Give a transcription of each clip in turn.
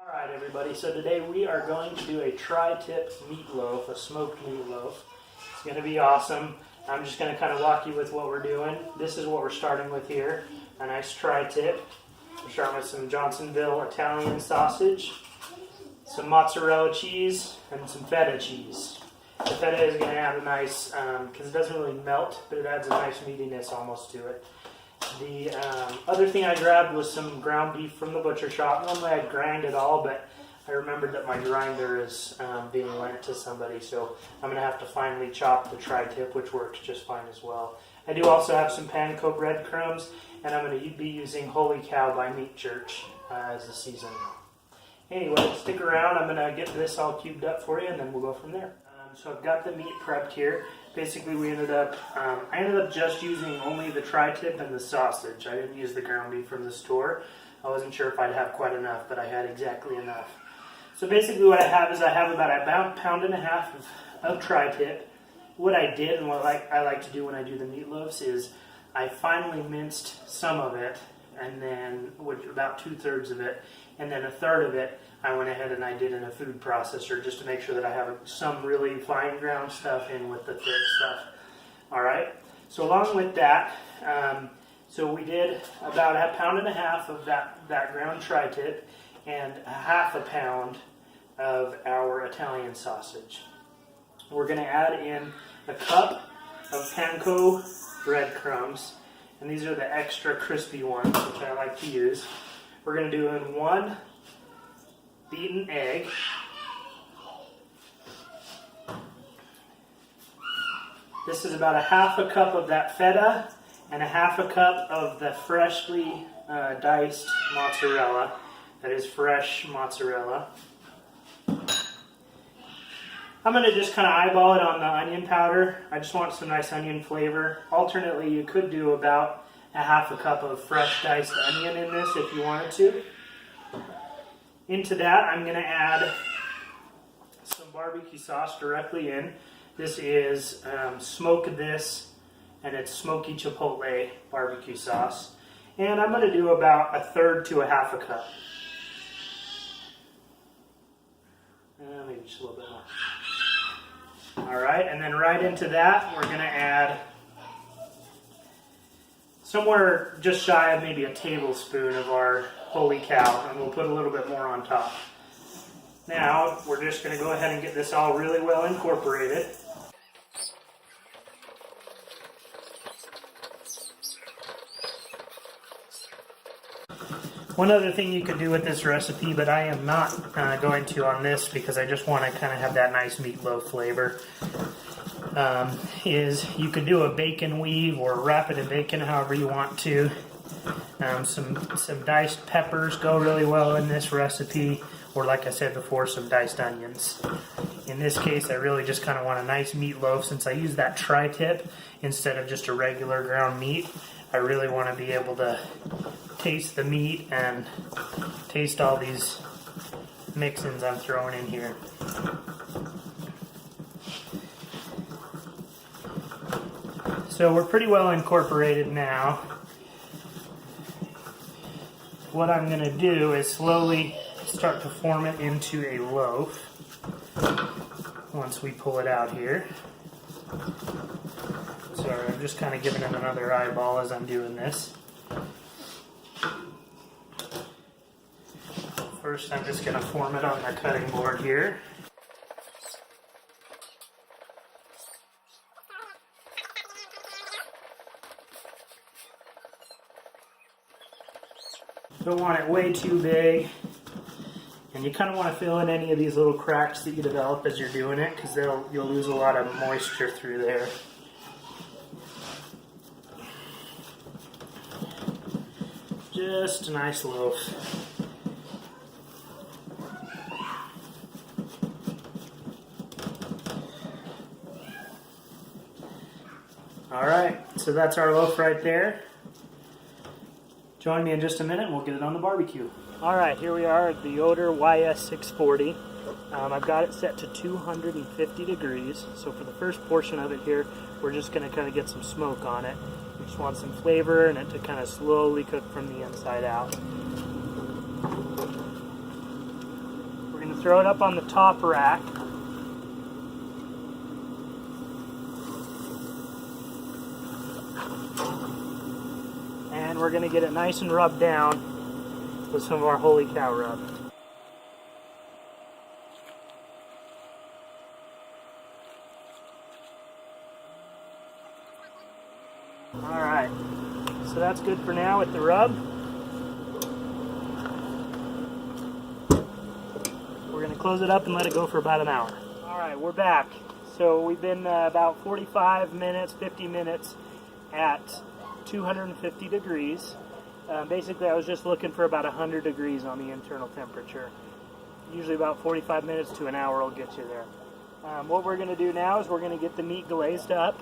Alright everybody, so today we are going to do a tri-tip meatloaf, a smoked meatloaf. It's going to be awesome. I'm just going to kind of walk you with what we're doing. This is what we're starting with here, a nice tri-tip. We're starting with some Johnsonville Italian sausage, some mozzarella cheese, and some feta cheese. The feta is going to add a nice, because it doesn't really melt, but it adds a nice meatiness almost to it. The other thing I grabbed was some ground beef from the butcher shop. Normally I'd grind it all, but I remembered that my grinder is being lent to somebody, so I'm going to have to finally chop the tri-tip, which works just fine as well. I do also have some panko breadcrumbs, and I'm going to be using Holy Cow by Meat Church as the seasoning. Anyway, stick around. I'm going to get this all cubed up for you, and then we'll go from there. So I've got the meat prepped here. Basically, I ended up just using only the tri-tip and the sausage. I didn't use the ground beef from the store. I wasn't sure if I'd have quite enough, but I had exactly enough. So basically what I have is I have about a pound and a half of tri-tip. What I did and what I like to do when I do the meatloafs is I finely minced some of it, and then about 2/3 of it, and then 1/3 of it I went ahead and I did in a food processor just to make sure that I have some really fine ground stuff in with the thick stuff. Alright, so along with that, so we did about a pound and a half of that ground tri-tip and a half a pound of our Italian sausage. We're going to add in a cup of panko breadcrumbs, and these are the extra crispy ones, which I like to use. We're going to do in 1 beaten egg, this is about a half a cup of that feta and a half a cup of the freshly diced mozzarella. That is fresh mozzarella. I'm going to just kind of eyeball it on the onion powder. I just want some nice onion flavor. Alternately, you could do about a half a cup of fresh diced onion in this if you wanted to. Into that, I'm going to add some barbecue sauce directly in. This is Smoke This, and it's smoky chipotle barbecue sauce. And I'm going to do about 1/3 to a half a cup. Maybe just a little bit more. Alright, and then right into that, we're going to add somewhere just shy of maybe a tablespoon of our Holy Cow, and we'll put a little bit more on top. Now, we're just going to go ahead and get this all really well incorporated. One other thing you could do with this recipe, but I am not going to on this because I just want to kind of have that nice meatloaf flavor, is you could do a bacon weave or wrap it in bacon however you want to. Some diced peppers go really well in this recipe, or like I said before, some diced onions. In this case, I really just kind of want a nice meatloaf. Since I use that tri-tip instead of just a regular ground meat, I really want to be able to taste the meat and taste all these mix-ins I'm throwing in here. So we're pretty well incorporated now. What I'm going to do is slowly start to form it into a loaf once we pull it out here. Sorry, I'm just kind of giving it another eyeball as I'm doing this. First, I'm just going to form it on the cutting board here. Don't want it way too big, and you kind of want to fill in any of these little cracks that you develop as you're doing it, because you'll lose a lot of moisture through there. Just a nice loaf. Alright, so that's our loaf right there. Join me in just a minute and we'll get it on the barbecue. Alright, here we are at the Yoder YS640. I've got it set to 250 degrees. So for the first portion of it here, we're just going to kind of get some smoke on it. We just want some flavor and it to kind of slowly cook from the inside out. throw it up on the top rack. And we're going to get it nice and rubbed down with some of our holy cow rub. Alright, so that's good for now with the rub. We're going to close it up and let it go for about an hour. Alright, we're back. So we've been about 45 minutes, 50 minutes at 250 degrees. Basically, I was just looking for about 100 degrees on the internal temperature. Usually about 45 minutes to an hour will get you there. What we're going to do now is we're going to get the meat glazed up,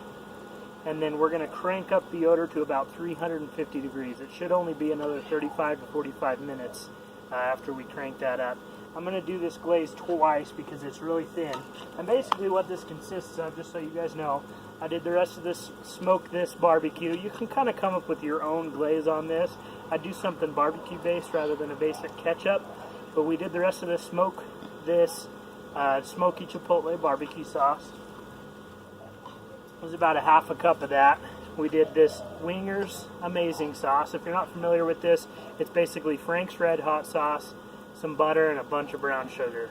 and then we're going to crank up the Yoder to about 350 degrees. It should only be another 35 to 45 minutes after we crank that up. I'm going to do this glaze twice because it's really thin. And basically what this consists of, just so you guys know, I did the rest of this smoke this barbecue. You can kind of come up with your own glaze on this. I do something barbecue based rather than a basic ketchup. But we did the rest of this smoke this smoky chipotle barbecue sauce. It was about a half a cup of that. We did this Winger's Amazing Sauce. If you're not familiar with this, it's basically Frank's Red Hot sauce, some butter, and a bunch of brown sugar.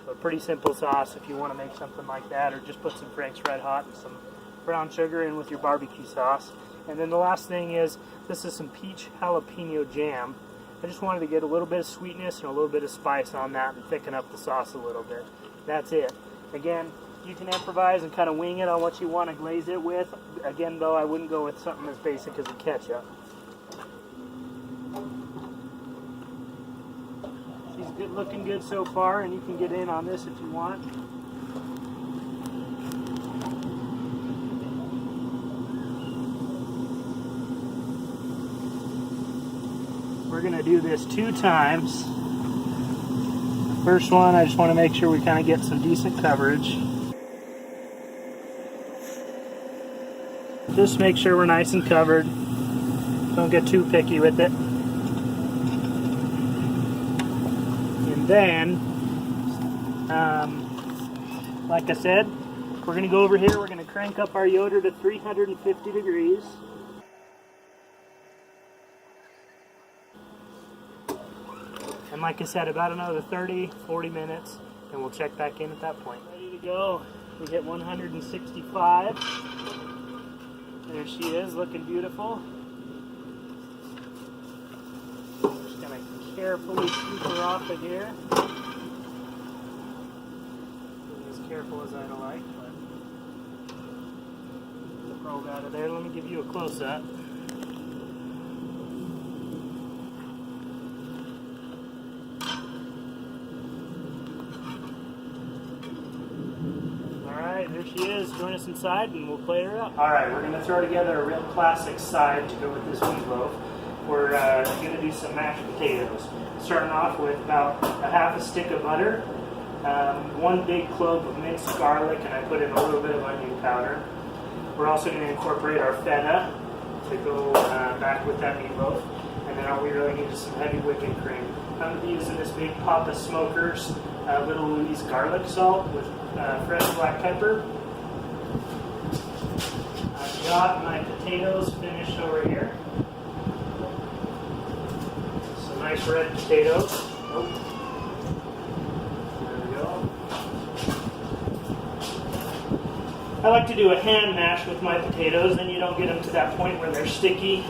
So a pretty simple sauce if you want to make something like that, or just put some Frank's Red Hot and some brown sugar in with your barbecue sauce. And then the last thing is, this is some peach jalapeno jam. I just wanted to get a little bit of sweetness and a little bit of spice on that and thicken up the sauce a little bit. That's it. Again, you can improvise and kind of wing it on what you want to glaze it with. Again, though, I wouldn't go with something as basic as a ketchup. She's good, looking good so far, and you can get in on this if you want. We're going to do this 2 times. First one, I just want to make sure we kind of get some decent coverage. Just make sure we're nice and covered. Don't get too picky with it. And then, like I said, we're going to go over here. We're going to crank up our Yoder to 350 degrees. And like I said, about another 30, 40 minutes, and we'll check back in at that point. Ready to go. We hit 165. There she is, looking beautiful. Just going to carefully scoop her off of here. As careful as I'd like, but get the probe out of there. Let me give you a close-up. There she is. Join us inside and we'll plate her up. Alright, we're going to throw together a real classic side to go with this meatloaf. We're going to do some mashed potatoes. Starting off with about a half a stick of butter, 1 big clove of minced garlic, and I put in a little bit of onion powder. We're also going to incorporate our feta to go back with that meatloaf. And then all we really need is some heavy whipping cream. I'm going to be using this big Papa Smokers Little Louise garlic salt with fresh black pepper. I've got my potatoes finished over here. Some nice red potatoes. Oh. There we go. I like to do a hand mash with my potatoes, then you don't get them to that point where they're sticky.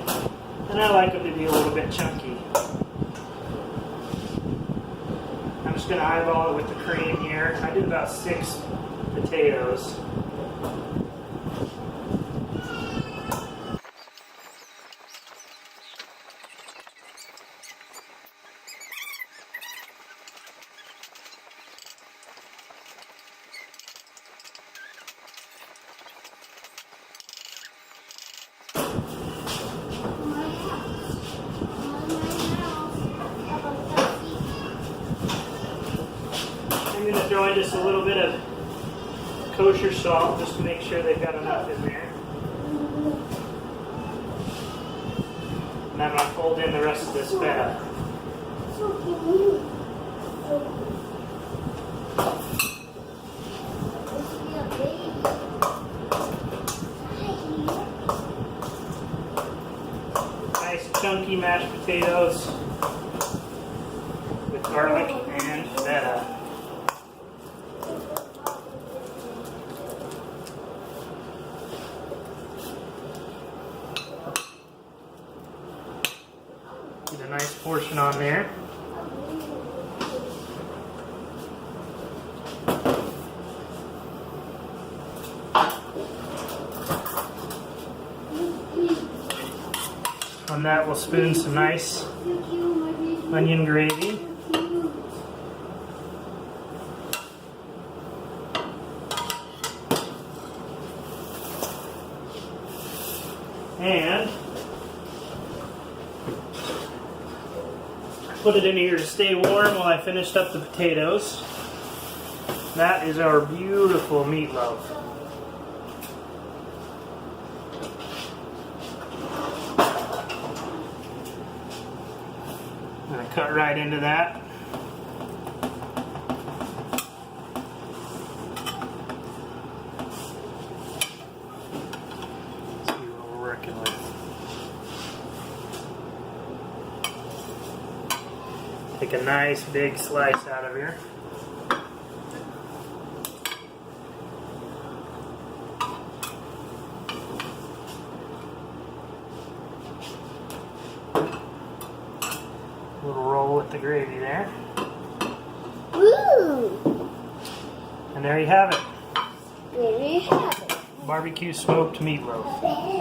And I like them to be a little bit chunky. I'm just going to eyeball it with the cream here. I did about 6 potatoes. I'm going to throw in just a little bit of kosher salt just to make sure they've got enough in there. And I'm going to fold in the rest of this feta. chunky mashed potatoes with garlic and feta. Get a nice portion on there. On that, we'll spoon some nice onion gravy. And put it in here to stay warm while I finished up the potatoes. That is our beautiful meatloaf. I'm going to cut right into that. See what we're working with. Take a nice big slice out of here. Little roll with the gravy there. Ooh! And there you have it. There you have it. Barbecue smoked meatloaf.